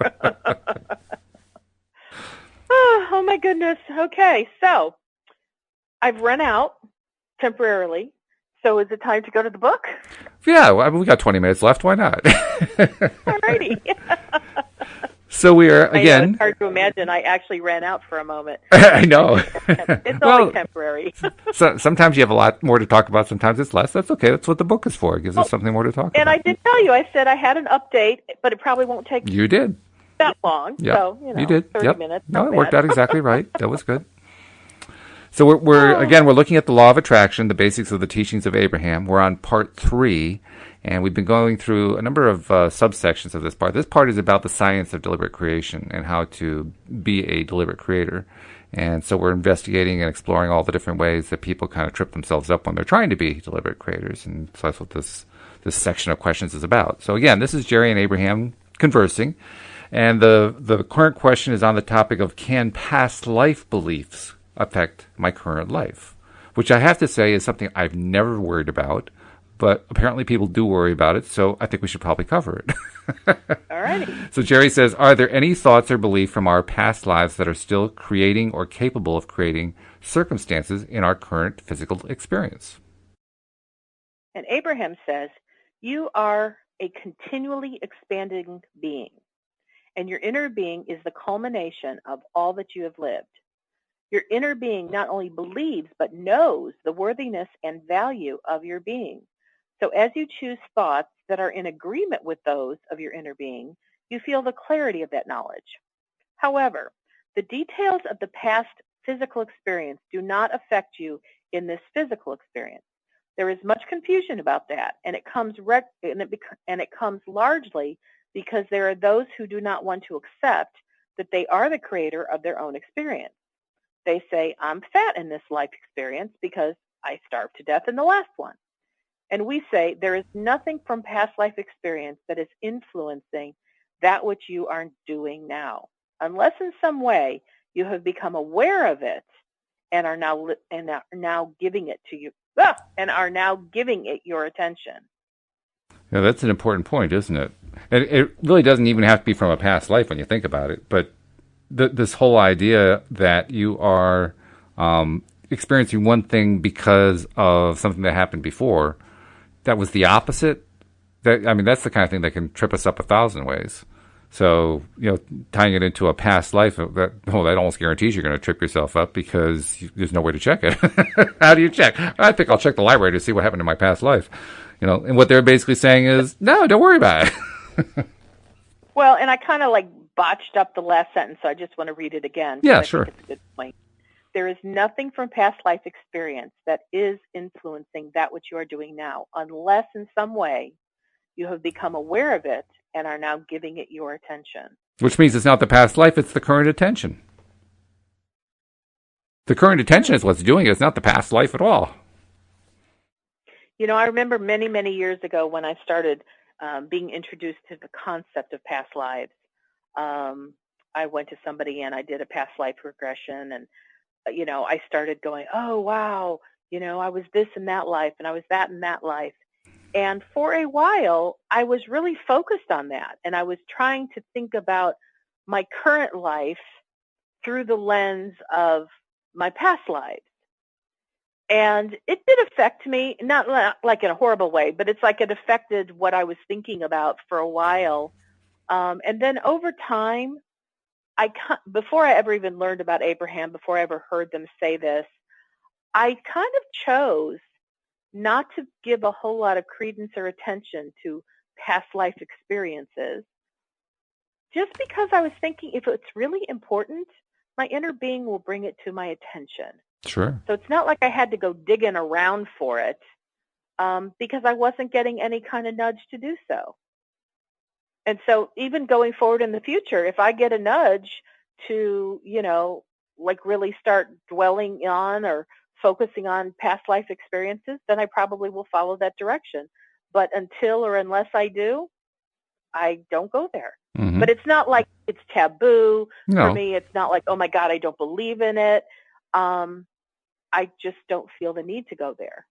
Oh, my goodness. Okay, so I've run out temporarily. So is it time to go to the book? Yeah, well, I mean, we got 20 minutes left. Why not? Alrighty. So we are, again... I know, it's hard to imagine. I actually ran out for a moment. I know. It's only temporary. So sometimes you have a lot more to talk about. Sometimes it's less. That's okay. That's what the book is for. It gives us something more to talk about. And I did tell you, I said I had an update, but it probably won't take You did. that long. Yep. So, you did. 30 minutes. No, it worked out exactly right. That was good. So we're looking at the law of attraction, the basics of the teachings of Abraham. We're on part 3, and we've been going through a number of subsections of this part. This part is about the science of deliberate creation and how to be a deliberate creator. And so we're investigating and exploring all the different ways that people kind of trip themselves up when they're trying to be deliberate creators. And so that's what this section of questions is about. So again, this is Jerry and Abraham conversing. And the current question is on the topic of, can past life beliefs affect my current life? Which I have to say is something I've never worried about, but apparently people do worry about it, so I think we should probably cover it. All righty. So Jerry says, are there any thoughts or beliefs from our past lives that are still creating or capable of creating circumstances in our current physical experience? And Abraham says, you are a continually expanding being, and your inner being is the culmination of all that you have lived. Your inner being not only believes, but knows the worthiness and value of your being. So as you choose thoughts that are in agreement with those of your inner being, you feel the clarity of that knowledge. However, the details of the past physical experience do not affect you in this physical experience. There is much confusion about that, and it comes largely because there are those who do not want to accept that they are the creator of their own experience. They say, I'm fat in this life experience because I starved to death in the last one. And we say there is nothing from past life experience that is influencing that which you are doing now, unless in some way you have become aware of it and are now giving it to you, and are now giving it your attention. Yeah, that's an important point, isn't it? And it really doesn't even have to be from a past life when you think about it, but this whole idea that you are experiencing one thing because of something that happened before, that was the opposite. That's the kind of thing that can trip us up 1,000 ways. So, tying it into a past life, that almost guarantees you're going to trip yourself up because there's no way to check it. How do you check? I think I'll check the library to see what happened in my past life. And what they're basically saying is, no, don't worry about it. Well, and I kind of botched up the last sentence, so I just want to read it again. Yeah, sure. It's a good point. There is nothing from past life experience that is influencing that which you are doing now, unless in some way you have become aware of it and are now giving it your attention. Which means it's not the past life, it's the current attention. The current attention is what's doing it. It's not the past life at all. I remember many, many years ago when I started being introduced to the concept of past lives. I went to somebody and I did a past life regression, and I started going, oh wow, I was this in that life and I was that in that life. And for a while I was really focused on that, and I was trying to think about my current life through the lens of my past lives. And it did affect me, not like in a horrible way, but it's like it affected what I was thinking about for a while. And then over time, before I ever even learned about Abraham, before I ever heard them say this, I kind of chose not to give a whole lot of credence or attention to past life experiences, just because I was thinking if it's really important, my inner being will bring it to my attention. Sure. So it's not like I had to go digging around for it, because I wasn't getting any kind of nudge to do so. And so even going forward in the future, if I get a nudge to, really start dwelling on or focusing on past life experiences, then I probably will follow that direction. But until or unless I do, I don't go there. Mm-hmm. But it's not like it's taboo. No. For me. It's not like, oh my God, I don't believe in it. I just don't feel the need to go there.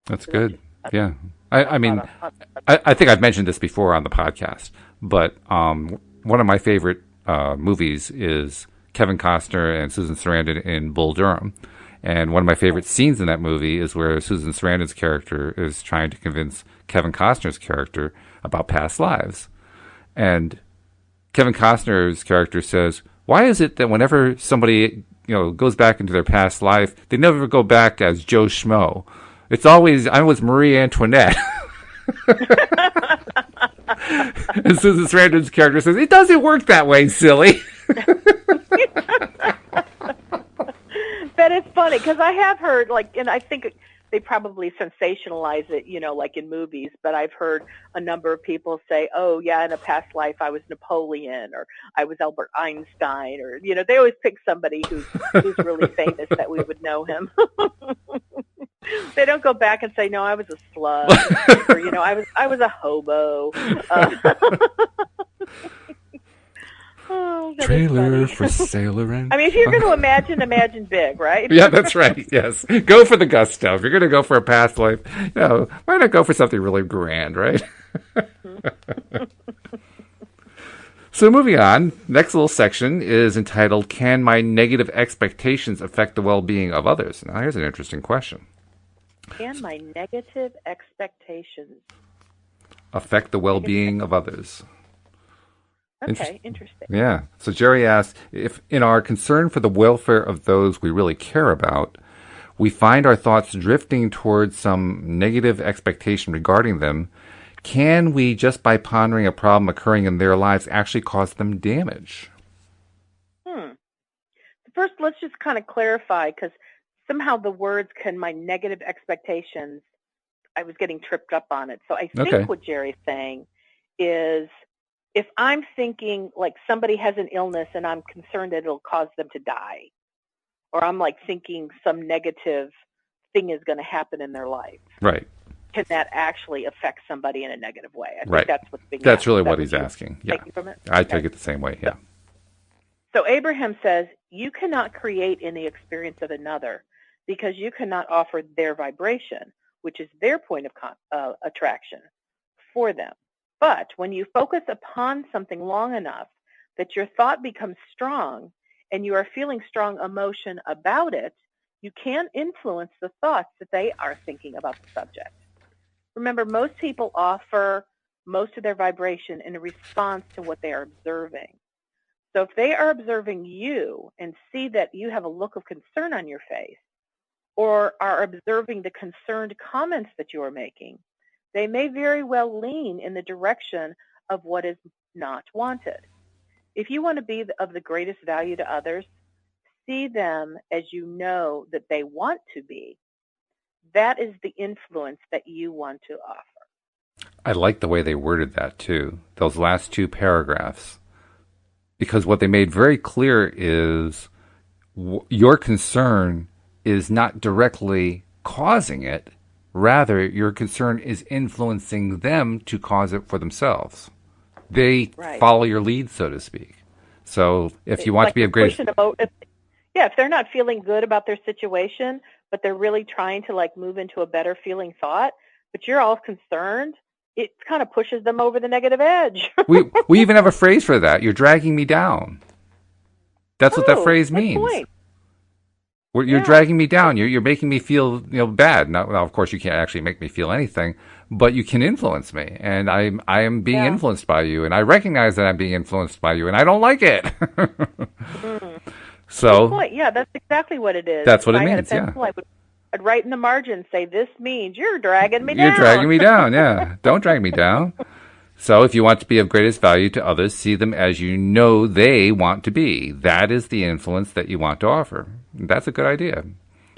That's good. Yeah. I think I've mentioned this before on the podcast, but one of my favorite movies is Kevin Costner and Susan Sarandon in Bull Durham. And one of my favorite scenes in that movie is where Susan Sarandon's character is trying to convince Kevin Costner's character about past lives. And Kevin Costner's character says, why is it that whenever somebody, goes back into their past life, they never go back as Joe Schmo? It's always, I was Marie Antoinette. And Susan Sarandon's character says, it doesn't work that way, silly. That is funny, because I have heard, and I think they probably sensationalize it, like in movies, but I've heard a number of people say, oh, yeah, in a past life I was Napoleon, or I was Albert Einstein, or, they always pick somebody who's really famous that we would know him. They don't go back and say, no, I was a slug, or, I was a hobo. Oh, trailer for Sailor and... I mean, if you're going to imagine big, right? Yeah, that's right, yes. Go for the gusto. If you're going to go for a past life, why not go for something really grand, right? So moving on, next little section is entitled, Can My Negative Expectations Affect the Well-Being of Others? Now, here's an interesting question. Can my negative expectations affect the well-being of others? Okay, interesting. Yeah. So Jerry asks, if in our concern for the welfare of those we really care about, we find our thoughts drifting towards some negative expectation regarding them, can we, just by pondering a problem occurring in their lives, actually cause them damage? First, let's just kind of clarify, because somehow the words "can my negative expectations," I was getting tripped up on it. So I think what Jerry's saying is, if I'm thinking like somebody has an illness and I'm concerned that it'll cause them to die, or I'm like thinking some negative thing is going to happen in their life, right? Can that actually affect somebody in a negative way? I right. think that's what's being That's asked. really what he's asking. Yeah, from it? I take it the same way. Yeah. So Abraham says, you cannot create in the experience of another because you cannot offer their vibration, which is their point of attraction for them. But when you focus upon something long enough that your thought becomes strong and you are feeling strong emotion about it, you can influence the thoughts that they are thinking about the subject. Remember, most people offer most of their vibration in response to what they are observing. So if they are observing you and see that you have a look of concern on your face, or are observing the concerned comments that you are making, they may very well lean in the direction of what is not wanted. If you want to be of the greatest value to others, see them as you know that they want to be. That is the influence that you want to offer. I like the way they worded that too, those last two paragraphs. Because what they made very clear is your concern is not directly causing it. Rather, your concern is influencing them to cause it for themselves. They follow your lead, so to speak. So if you want to be of great... if they're not feeling good about their situation, but they're really trying to move into a better feeling thought, but you're all concerned, it kind of pushes them over the negative edge. we even have a phrase for that. You're dragging me down. That's what that phrase means. Point. You're dragging me down. You're making me feel bad. Now, of course, you can't actually make me feel anything, but you can influence me, and I am being influenced by you, and I recognize that I'm being influenced by you, and I don't like it. So, good point. Yeah, that's exactly what it is. That's what it means. I had a pencil, I'd write in the margin, say, this means you're dragging me down. You're dragging me down, yeah. Don't drag me down. So if you want to be of greatest value to others, see them as you know they want to be. That is the influence that you want to offer. That's a good idea.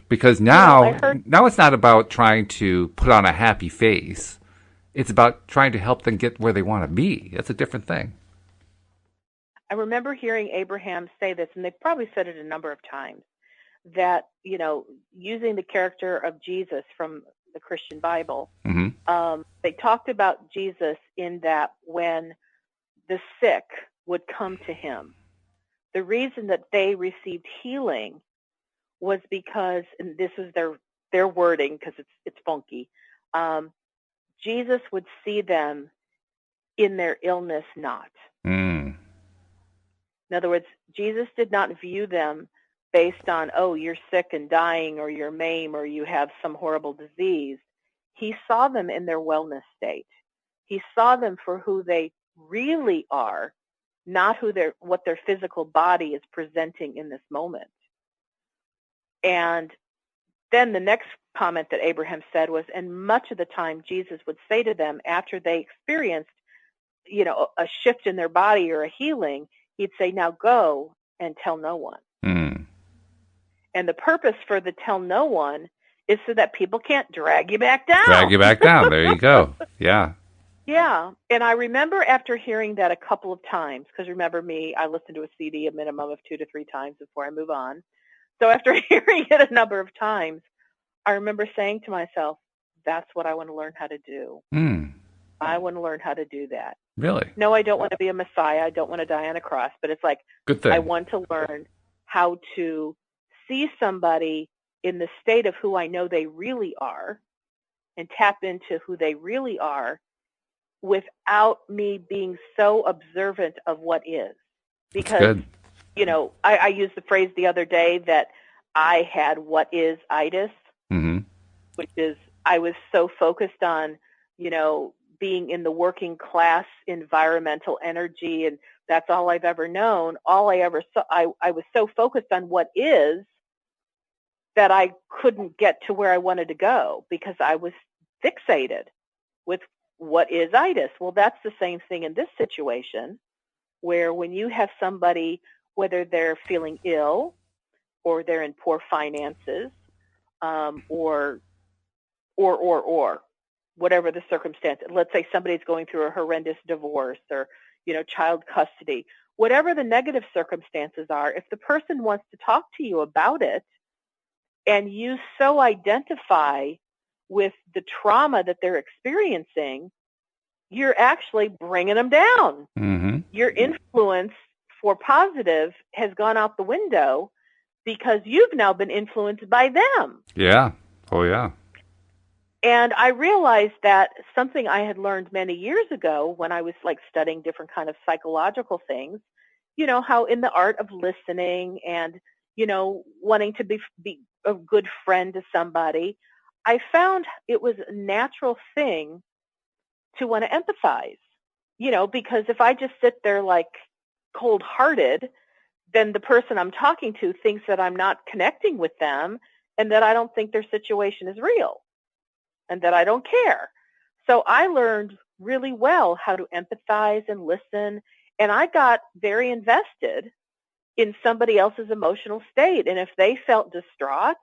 Because now it's not about trying to put on a happy face. It's about trying to help them get where they want to be. That's a different thing. I remember hearing Abraham say this, and they've probably said it a number of times, that, using the character of Jesus from the Christian Bible, they talked about Jesus in that when the sick would come to him, the reason that they received healing was because, and this is their wording because it's funky, Jesus would see them in their illness not. In other words, Jesus did not view them based on, oh, you're sick and dying, or you're maimed, or you have some horrible disease. He saw them in their wellness state. He saw them for who they really are, not what their physical body is presenting in this moment. And then the next comment that Abraham said was, and much of the time Jesus would say to them after they experienced, a shift in their body or a healing, he'd say, now go and tell no one. Mm. And the purpose for the tell no one is so that people can't drag you back down. Drag you back down. There you go. Yeah. Yeah. And I remember after hearing that a couple of times, because remember me, I listen to a CD a minimum of 2 to 3 times before I move on. So after hearing it a number of times, I remember saying to myself, that's what I want to learn how to do. Mm. I want to learn how to do that. Really? No, I don't want to be a Messiah. I don't want to die on a cross. But it's like, good thing. I want to learn how to see somebody in the state of who I know they really are and tap into who they really are without me being so observant of what is. Because, I used the phrase the other day that I had what is itis, mm-hmm. which is I was so focused on, being in the working class environmental energy, and that's all I've ever known. All I ever saw, I was so focused on what is that I couldn't get to where I wanted to go because I was fixated with what is itis. Well, that's the same thing in this situation, where when you have somebody, whether they're feeling ill or they're in poor finances, or whatever the circumstance. Let's say somebody's going through a horrendous divorce or, child custody, whatever the negative circumstances are, if the person wants to talk to you about it and you so identify with the trauma that they're experiencing, you're actually bringing them down. Mm-hmm. Your influence for positive has gone out the window because you've now been influenced by them. Yeah. Oh, yeah. And I realized that something I had learned many years ago when I was studying different kind of psychological things, how in the art of listening and, wanting to be a good friend to somebody, I found it was a natural thing to want to empathize, because if I just sit there cold-hearted, then the person I'm talking to thinks that I'm not connecting with them and that I don't think their situation is real and that I don't care. So I learned really well how to empathize and listen, and I got very invested in somebody else's emotional state. And if they felt distraught,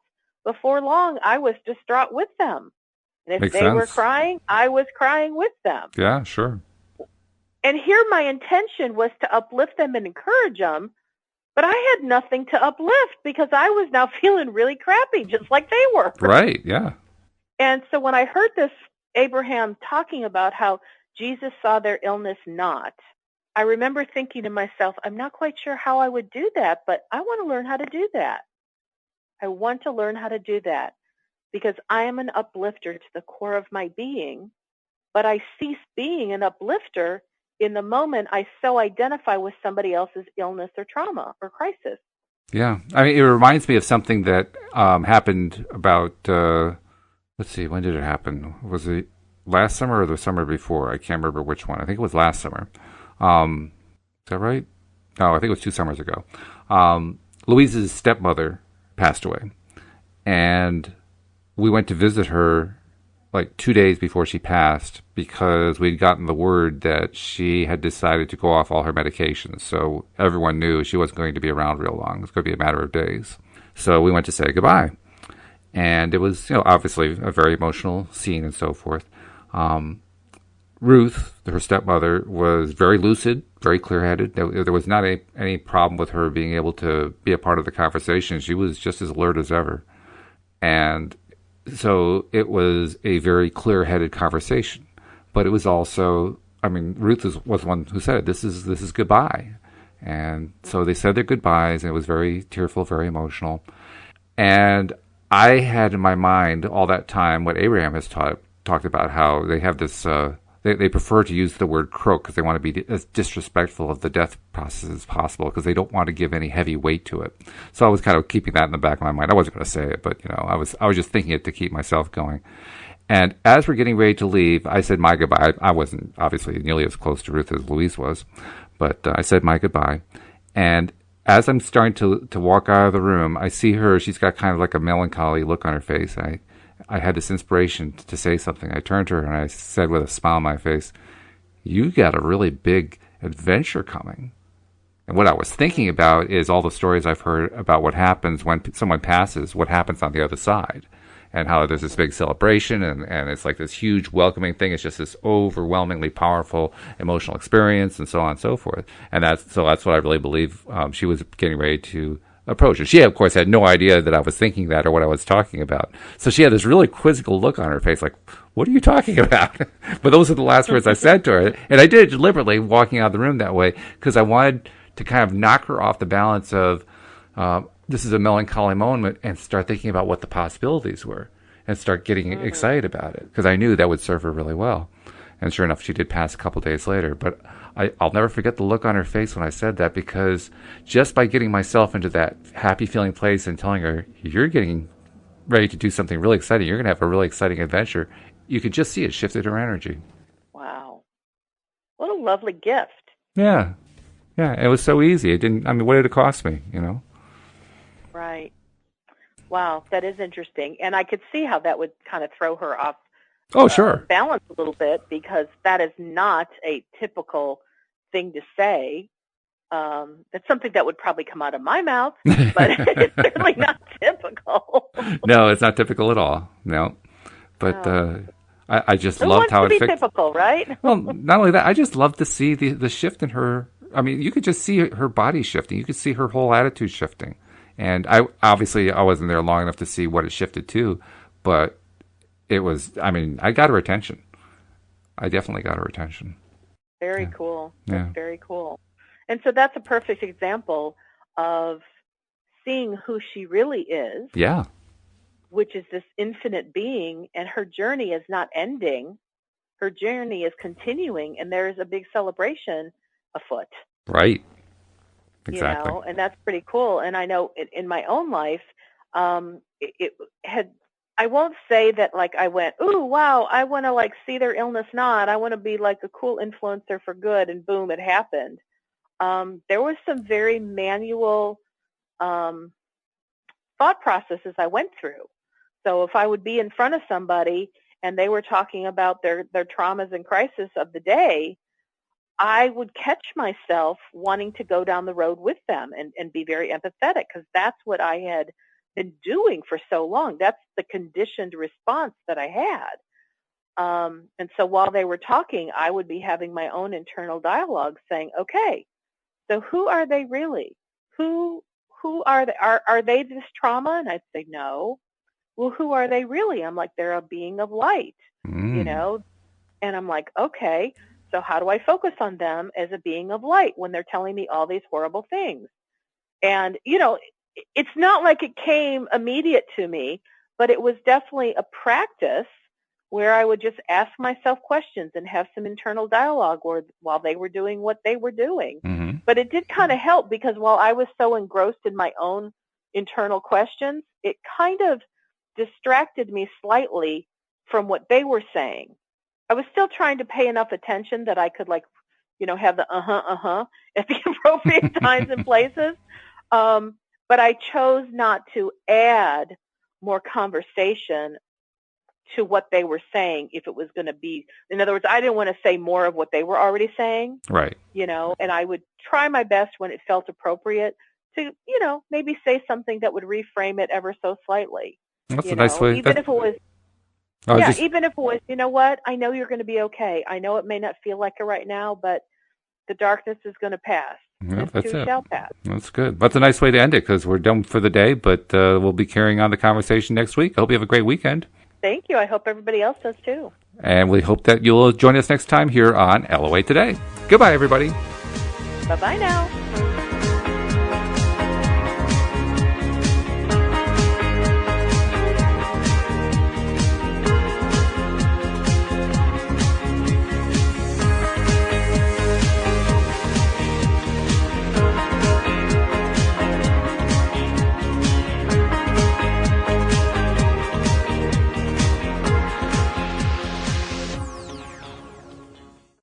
before long, I was distraught with them. And if Makes they sense. were crying, I was crying with them. Yeah, sure. And here my intention was to uplift them and encourage them, but I had nothing to uplift because I was now feeling really crappy, just like they were. Right, yeah. And so when I heard this, Abraham talking about how Jesus saw their illness not, I remember thinking to myself, I'm not quite sure how I would do that, but I want to learn how to do that. I want to learn how to do that because I am an uplifter to the core of my being, but I cease being an uplifter in the moment I so identify with somebody else's illness or trauma or crisis. Yeah. I mean, it reminds me of something that happened about, let's see, when did it happen? Was it last summer or the summer before? I can't remember which one. I think it was last summer. Is that right? No, I think it was 2 summers ago. Louise's stepmother passed away. And we went to visit her 2 days before she passed because we'd gotten the word that she had decided to go off all her medications. So everyone knew she wasn't going to be around real long. It was going to be a matter of days. So we went to say goodbye. And it was, obviously a very emotional scene and so forth. Ruth, her stepmother, was very lucid, very clear-headed. There was not any problem with her being able to be a part of the conversation. She was just as alert as ever. And so it was a very clear-headed conversation. But it was also, Ruth was one who said, this is goodbye. And so they said their goodbyes, and it was very tearful, very emotional. And I had in my mind all that time what Abraham has talked about, how they have this they prefer to use the word croak because they want to be as disrespectful of the death process as possible because they don't want to give any heavy weight to it. So I was kind of keeping that in the back of my mind. I wasn't going to say it, but I was just thinking it to keep myself going. And as we're getting ready to leave, I said my goodbye. I wasn't obviously nearly as close to Ruth as Louise was, but I said my goodbye. And as I'm starting to walk out of the room, I see her. She's got kind of like a melancholy look on her face. I had this inspiration to say something. I turned to her and I said with a smile on my face, "You got a really big adventure coming." And what I was thinking about is all the stories I've heard about what happens when someone passes, what happens on the other side, and how there's this big celebration and it's like this huge welcoming thing. It's just this overwhelmingly powerful emotional experience and so on and so forth. And that's what I really believe she was getting ready to approach. And she, of course, had no idea that I was thinking that or what I was talking about. So she had this really quizzical look on her face, like, "What are you talking about?" But those are the last words I said to her. And I did it deliberately, walking out of the room that way, because I wanted to kind of knock her off the balance of this is a melancholy moment and start thinking about what the possibilities were and start getting excited about it, because I knew that would serve her really well. And sure enough, she did pass a couple days later. But I'll never forget the look on her face when I said that, because just by getting myself into that happy feeling place and telling her, "You're getting ready to do something really exciting. You're going to have a really exciting adventure," you could just see it shifted her energy. Wow. What a lovely gift. Yeah. Yeah. It was so easy. What did it cost me, Right. Wow. That is interesting. And I could see how that would kind of throw her off Oh, sure. balance a little bit, because that is not a typical thing to say. It's something that would probably come out of my mouth, but it's certainly not typical. No, it's not typical at all. No. But I just loved how it fixed. Typical, right? Well, not only that, I just loved to see the shift in her. I mean, you could just see her body shifting. You could see her whole attitude shifting. And I wasn't there long enough to see what it shifted to, but it was, I got her attention. I definitely got her attention. Very cool. Yeah. That's very cool. And so that's a perfect example of seeing who she really is. Yeah. Which is this infinite being, and her journey is not ending. Her journey is continuing, and there's a big celebration afoot. Right. Exactly. And that's pretty cool. And I know in my own life, it had, I won't say that like I went, "Ooh, wow, I want to like see their illness not. I want to be like a cool influencer for good," and boom, it happened. There was some very manual thought processes I went through. So if I would be in front of somebody and they were talking about their traumas and crisis of the day, I would catch myself wanting to go down the road with them and be very empathetic, because that's what I had been doing for so long. That's the conditioned response that I had. And so while they were talking, I would be having my own internal dialogue saying, "Okay, so who are they really? Who are they? Are they this trauma?" And I'd say, "No." "Well, who are they really?" I'm like, "They're a being of light, And I'm like, "Okay, so how do I focus on them as a being of light when they're telling me all these horrible things?" And, it's not like it came immediate to me, but it was definitely a practice where I would just ask myself questions and have some internal dialogue while they were doing what they were doing. Mm-hmm. But it did kind of help, because while I was so engrossed in my own internal questions, it kind of distracted me slightly from what they were saying. I was still trying to pay enough attention that I could have the at the appropriate times and places. But I chose not to add more conversation to what they were saying if it was going to be. In other words, I didn't want to say more of what they were already saying. Right. And I would try my best when it felt appropriate to, maybe say something that would reframe it ever so slightly. That's a nice way. Even if it was, even if it was, "You know what? I know you're going to be okay. I know it may not feel like it right now, but the darkness is going to pass. Yeah, this too shall pass." That's good. That's a nice way to end it, because we're done for the day, but we'll be carrying on the conversation next week. I hope you have a great weekend. Thank you. I hope everybody else does too. And we hope that you'll join us next time here on LOA Today. Goodbye, everybody. Bye-bye now.